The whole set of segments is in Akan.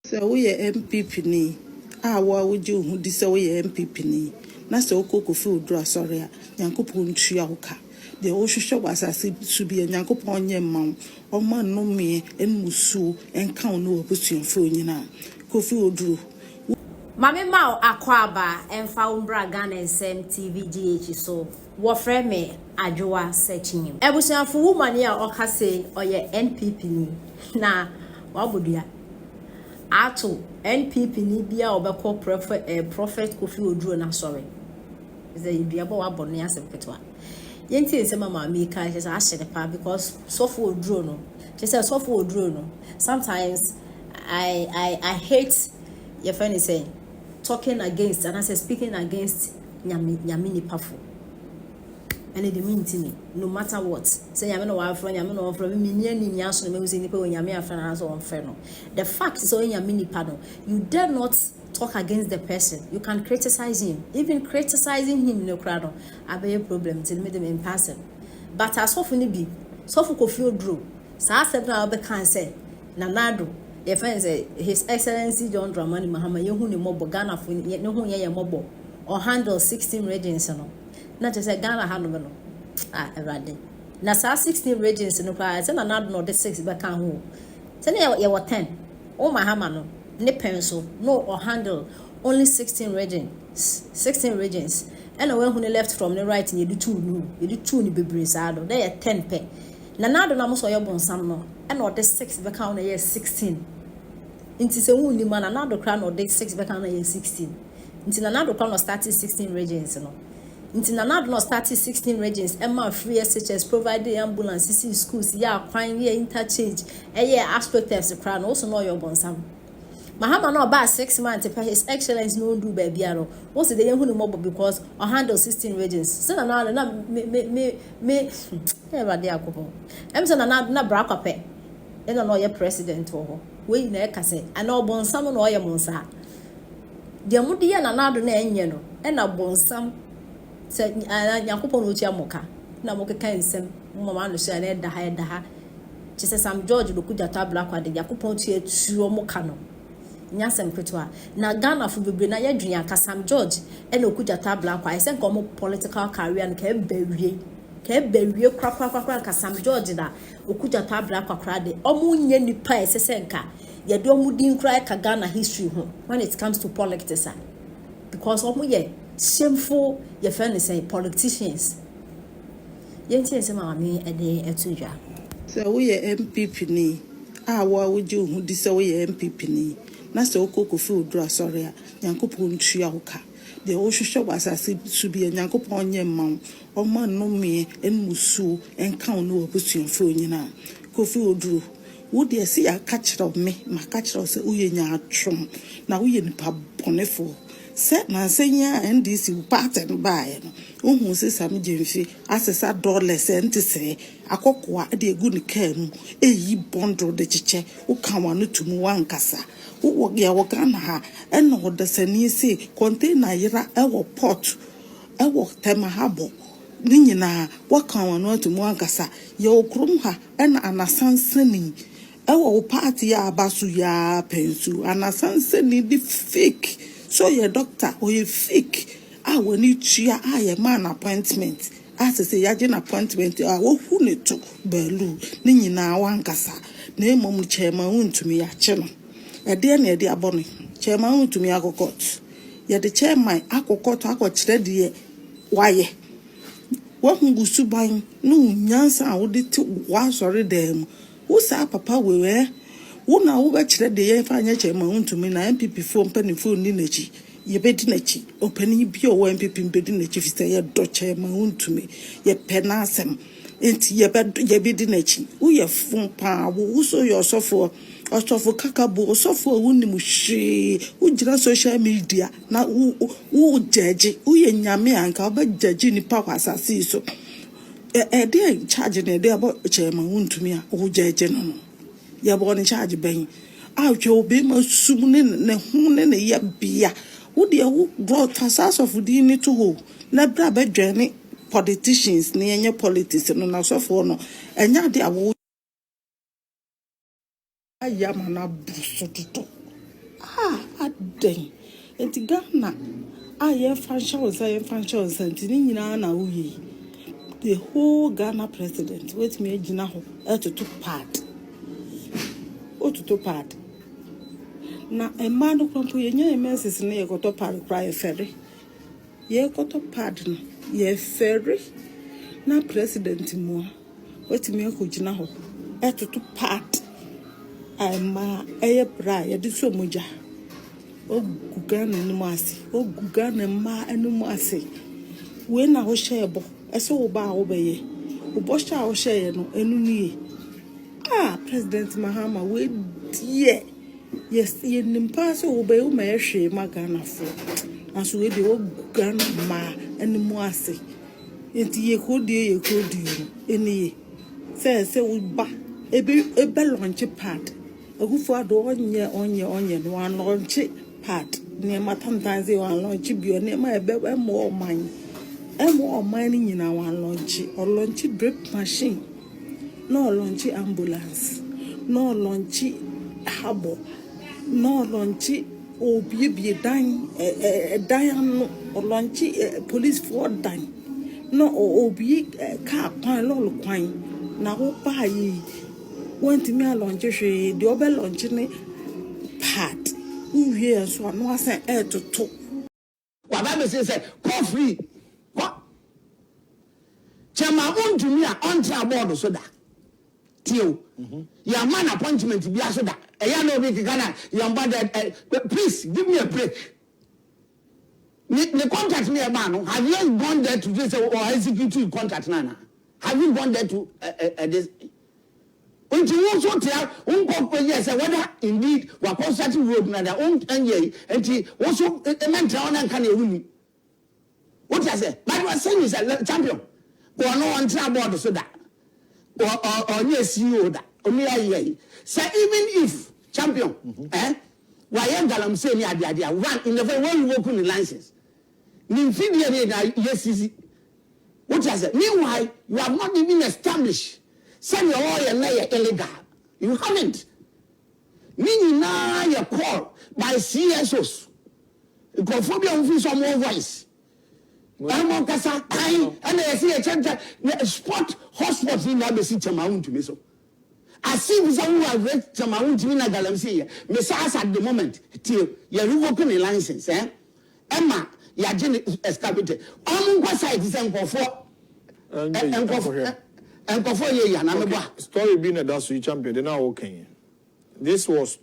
So we NPP ni. Wa woji hu di se we NPP ni. Na se okoko fi Oduro sorry a Nyankopon tua woka. De wo hwehwe wasase su bi Nyankopon nye ma wo ma no me enmusu enka wo no obusuafo nyina. Kofi Oduro Mame ma akwaba emfa umbra Ghana SM TV GH so wo frɛ me adwoa searching ebusuafo woman ya okase oye NPP ni na wabodua ato NPP ni bia obekọ prophet Kofi Oduro na sorry ze iduabo wabọ no yasem ketwa yenti ensema ma me ka je ahye pa because sofo Oduro no je say sofo Oduro no sometimes I hate your friend is saying talking against and I say speaking against nyamini pafo and it means to me no matter what say nyame no wa afro nyame no ofro me nia ni nia so me say nipa nyame afro na so onfre no the fact is nyamini pano you dare not talk against the person. You can criticize him, even criticizing him no crowd no abey problem till me them in person but as often be so for Kofi Oduro sa asem na obe kan say nanado the friend say His Excellency John Dramani Mahama yehu ni mobo Ghana fo ne hu ye mobo or handle 16 regions no na just say Ghana ha no no everade na sa 16 regions no pa say na no the 6 be kan ho say na ye 10 o Mahama no ne pencil no or handle only 16 regions and when who left from the right you do 2 no you do 2 ni bebre sa do there 10 pe na na mo so ye bonsam no and or the 6 be kan na ye 16 inti se wuni mana na do kra no de 6 be kan na ye 16 inti na do kra no start 16 regions no inti na do no start 16 regions e ma free SHS provided ambulance schools ya kwan ye interchange ye aspects kra no so no your bonsam Mahama no ba 6 months His Excellence no do baby aro what's the yehu ni mobo because I handle 16 regions so na me everybody akopo em so na bra kwape e no ye president wo we na e kase ana obonsam no ye monsa de mu de na do na enye no e na bonsam se Nyankopon no tia moka na mo keka nsem mama no so na e da ha chese Sam George do kujata black kwade Nyankopon tia tuo moka no nyasem kwetwa na Ghana fu bebre na ye dwuan ka Sam George e na okujata black kwade se nko mo political career no ka bewie kwakwa ka Sam George da okujata black kwade omo nye nipa esese nka ye do omo din kra ka Ghana history ho when it comes to politics because omo ye shameful ye friend say politicians yenti ensema me e de etudwa so we NPP ni wa woji hu di se we NPP ni na se okoko fi Oduro sorry a Nyankopon tua woka de wo hwehwe wasase su bi Nyankopon nye ma wo ma no me enmusu enka wo no obusuafo nyina Kofi Oduro wo de se ya ka kire me ma ka kire se uye nya atwom na uye nipa bonefo se na senya NDC party no bae no ohun se Sam Jemfi asesa dollars entise akokoa de egu ni kanu eyi bondro de chiche wo kan wa no tumu wankasa wo ya wo Ghana ha eno de sani se container yira ewo port ewo tema habo ni nyina wo kan wa no tumu wankasa ye okrum ha ena anasansani ewo wo party ya abasu ya pensu anasansani di fake so your doctor or you fake when you tua your man appointment as say ya an appointment wo hu ne to belu ni nyina wankasa na emom chairman untumi ya che no e de na e de abone chairman untumi akokot ye de chairman akokot akokire de waye wo hu gusuban no nyansa wo de ti wa sori dem wo sa papa wewe wona wo be kire de ye fa anya chairman untumi na NPP fo mpanifo ni nachi ye bedi nachi opani bi o NPP bedi nachi fi say ye do chairman untumi ye penasem enti ye bedi nachi wo ye fon pa wo so ye osofo kakabo osofo woni mu hwe wo gira social media na wo judge wo ye nyame anka wo be judge ni pa kwasase so de charge na de about chairman untumi a wo judge no ya born in charge ben awche obi ma sum ne hu ne ya bia wo de wo brought fasas of di ni to ho na bra ba dwane politicians ne enye politics no na so for no enya de awo ayama na buso tutu aden. Enti Ghana, ye franchise enti ni nyina na uyi. The whole Ghana president, wait me gina ho, to part. Part. Na emma no kwampo ye nya emesis na ye koto part cry ferry. Ye koto part no, ye ferry. Na president mo, wait me ko gina ho, to part. Emma eye bra ye di so moja. O gugana ni masi, o gugana ma enu masi. We na ho shebo, eso wo ba wo beye. Wo bo sha wo sheye no enu ni. President Mahama we dear. Yes, ye nimpa so wo be wo ma ehwe magana fo. Aso we de wo gugana ma enu masi. Enti ye kodie eni se wo ba ebe launch pad. Agufo ado onye no an launch pad. Ne matamtanze wan launch bio ne ma ebe emo oman ni nyina wan launch or launch drip machine. No launch ambulance. No launch habo. No launch obi dan dan or launch police for dan. No obi car pan lol kwan na wo pa yi went me launch hwe the obe launch ne pad uwie so no asen to wa ba me say call free what chama unto me on board so da tio ya man appointment bi aso da eya no bi kika ya mbada please give me a break. The contract me man, have you gone there to this or execute contract nana? Have you gone there to this? When you also tell yes, whether indeed we are constructing road nana and he also a man town and can you what I say? But what saying is a champion. Or no one board so that or near CEO that only I say even if champion, why am I saying the idea one in the way when you open the license. Yes, what I said. Meanwhile, you have not even established. Send your oil illegal. You haven't. Meaning now you call by CSOs. You confirm your office or more voice. I'm on Casa, and I see a chapter spot hotspots in the city Chamaun to me so. I see someone who have read Chamaun to me na Galamsia. Messias at the moment, till you're revoking a license, Emma. Ya jeni excavated. On one side is for ye ya na meba. Story being a that's champion. They now okay. This was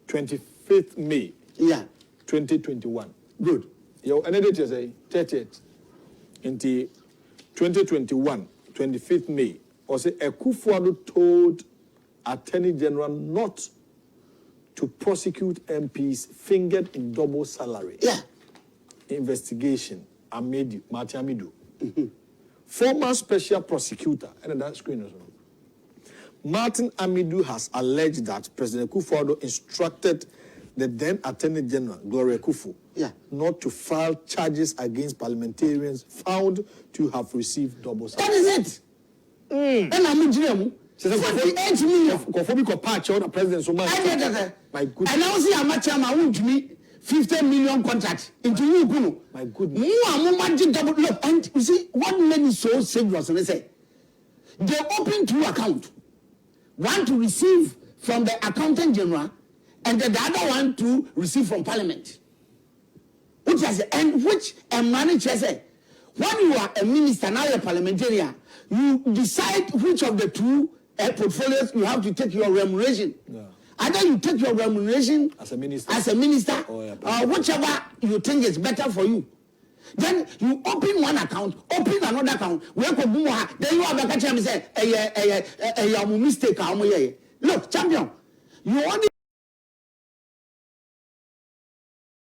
25th May. Yeah. 2021. Good. Your another date say 30th. Into 2021, 25th May. Or say Akufo-Addo told Attorney General not to prosecute MPs fingered in double salary. Yeah. Investigation Martin Amidu. Former special prosecutor and that screen as well. Martin Amidu has alleged that President Akufo-Addo instructed the then Attorney General Gloria Kufu not to file charges against parliamentarians found to have received double salary. That is it. And I'm dream. 48 million. Conformity patch on the president so much. My goodness. And now see how much I want me 50 million contract into you. My goodness. Look, and you see what made me so serious. And they say they open two accounts. One to receive from the accountant general, and the other one to receive from parliament. Which is and which a manager say when you are a minister now you're a parliamentarian, you decide which of the two portfolios you have to take your remuneration. Yeah. Either you take your remuneration as a minister, or whichever you think is better for you. Then you open one account, open another account. Then you have a catch and say, a mistake. Look, champion, you only